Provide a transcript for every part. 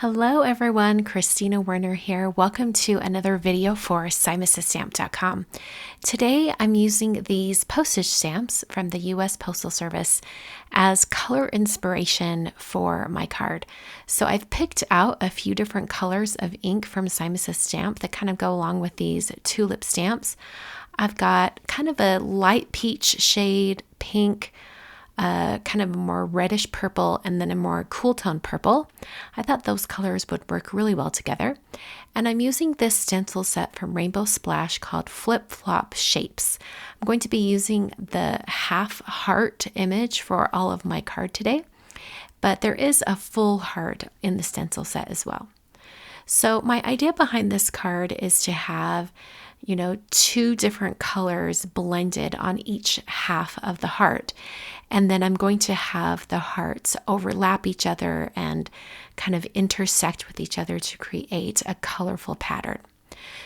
Hello everyone, Kristina Werner here. Welcome to another video for SimonsStamp.com. Today I'm using these postage stamps from the US Postal Service as color inspiration for my card. So I've picked out a few different colors of ink from Simons Stamp that kind of go along with these tulip stamps. I've got kind of a light peach shade, pink, kind of a more reddish purple, and then a more cool tone purple. I thought those colors would work really well together. And I'm using this stencil set from Rainbow Splash called Flip Flop Shapes. I'm going to be using the half heart image for all of my card today, but there is a full heart in the stencil set as well. So my idea behind this card is to have, two different colors blended on each half of the heart. And then I'm going to have the hearts overlap each other and kind of intersect with each other to create a colorful pattern.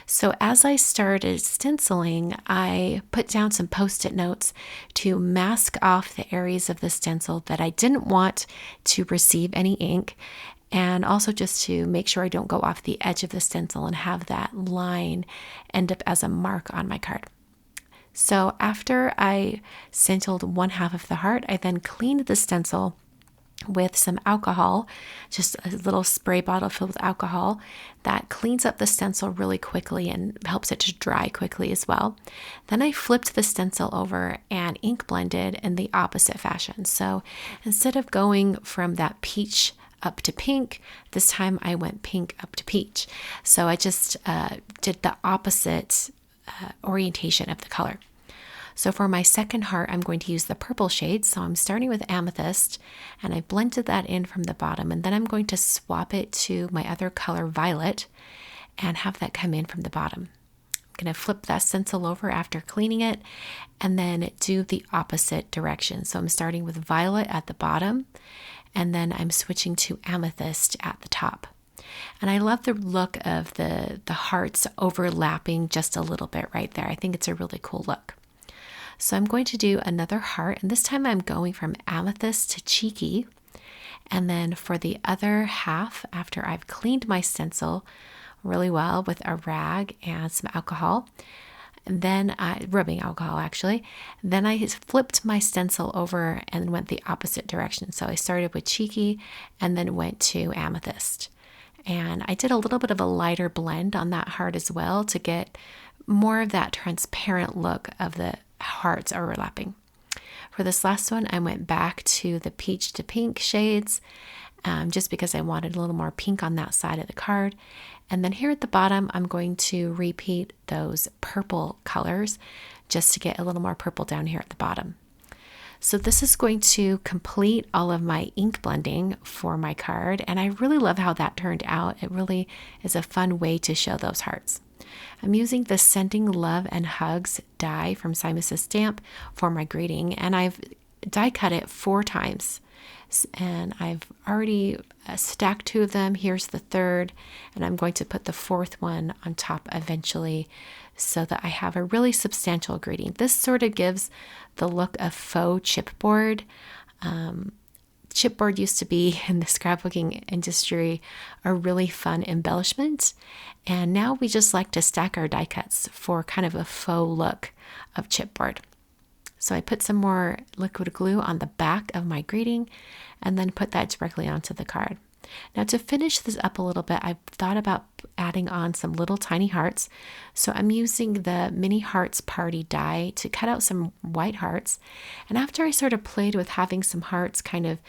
So as I started stenciling, I put down some Post-it notes to mask off the areas of the stencil that I didn't want to receive any ink, and also just to make sure I don't go off the edge of the stencil and have that line end up as a mark on my card. So after I stenciled one half of the heart, I then cleaned the stencil with some alcohol, just a little spray bottle filled with alcohol that cleans up the stencil really quickly and helps it to dry quickly as well. Then I flipped the stencil over and ink blended in the opposite fashion. So instead of going from that peach up to pink, this time I went pink up to peach. So I just did the opposite orientation of the color. So for my second heart, I'm going to use the purple shade. So I'm starting with Amethyst, and I blended that in from the bottom, and then I'm going to swap it to my other color, Violet, and have that come in from the bottom. I'm going to flip that stencil over after cleaning it, and then do the opposite direction. So I'm starting with Violet at the bottom, and then I'm switching to Amethyst at the top. And I love the look of the hearts overlapping just a little bit right there. I think it's a really cool look. So I'm going to do another heart, and this time I'm going from Amethyst to Cheeky. And then for the other half, after I've cleaned my stencil really well with a rag and some alcohol, and then rubbing alcohol actually, then I flipped my stencil over and went the opposite direction. So I started with Cheeky and then went to Amethyst. And I did a little bit of a lighter blend on that heart as well to get more of that transparent look of the hearts overlapping. For this last one, I went back to the peach to pink shades just because I wanted a little more pink on that side of the card. And then here at the bottom, I'm going to repeat those purple colors just to get a little more purple down here at the bottom. So this is going to complete all of my ink blending for my card, and I really love how that turned out. It really is a fun way to show those hearts. I'm using the Sending Love and Hugs die from Simons Stamp for my greeting, and I've die cut it 4 times. And I've already stacked 2 of them. Here's the third, and I'm going to put the 4th one on top eventually so that I have a really substantial greeting. This sort of gives the look of faux chipboard. Chipboard used to be in the scrapbooking industry a really fun embellishment, and now we just like to stack our die cuts for kind of a faux look of chipboard. So I put some more liquid glue on the back of my greeting and then put that directly onto the card. Now to finish this up a little bit, I thought about adding on some little tiny hearts. So I'm using the Mini Hearts Party die to cut out some white hearts. And after I sort of played with having some hearts kind of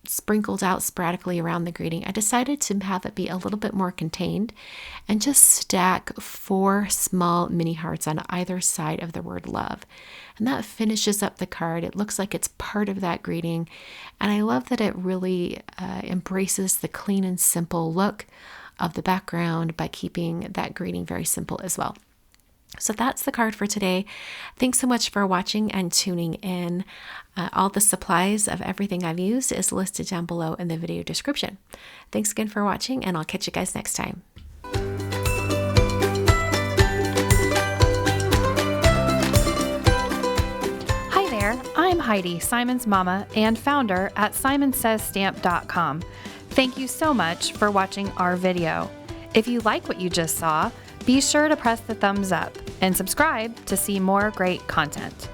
sprinkled out sporadically around the greeting, I decided to have it be a little bit more contained and just stack 4 small mini hearts on either side of the word love. And that finishes up the card. It looks like it's part of that greeting. And I love that it really embraces the clean and simple look of the background by keeping that greeting very simple as well. So that's the card for today. Thanks so much for watching and tuning in. All the supplies of everything I've used is listed down below in the video description. Thanks again for watching, and I'll catch you guys next time. Hi there, I'm Heidi, Simon's mama and founder at SimonsSaysStamp.com. Thank you so much for watching our video. If you like what you just saw, be sure to press the thumbs up and subscribe to see more great content.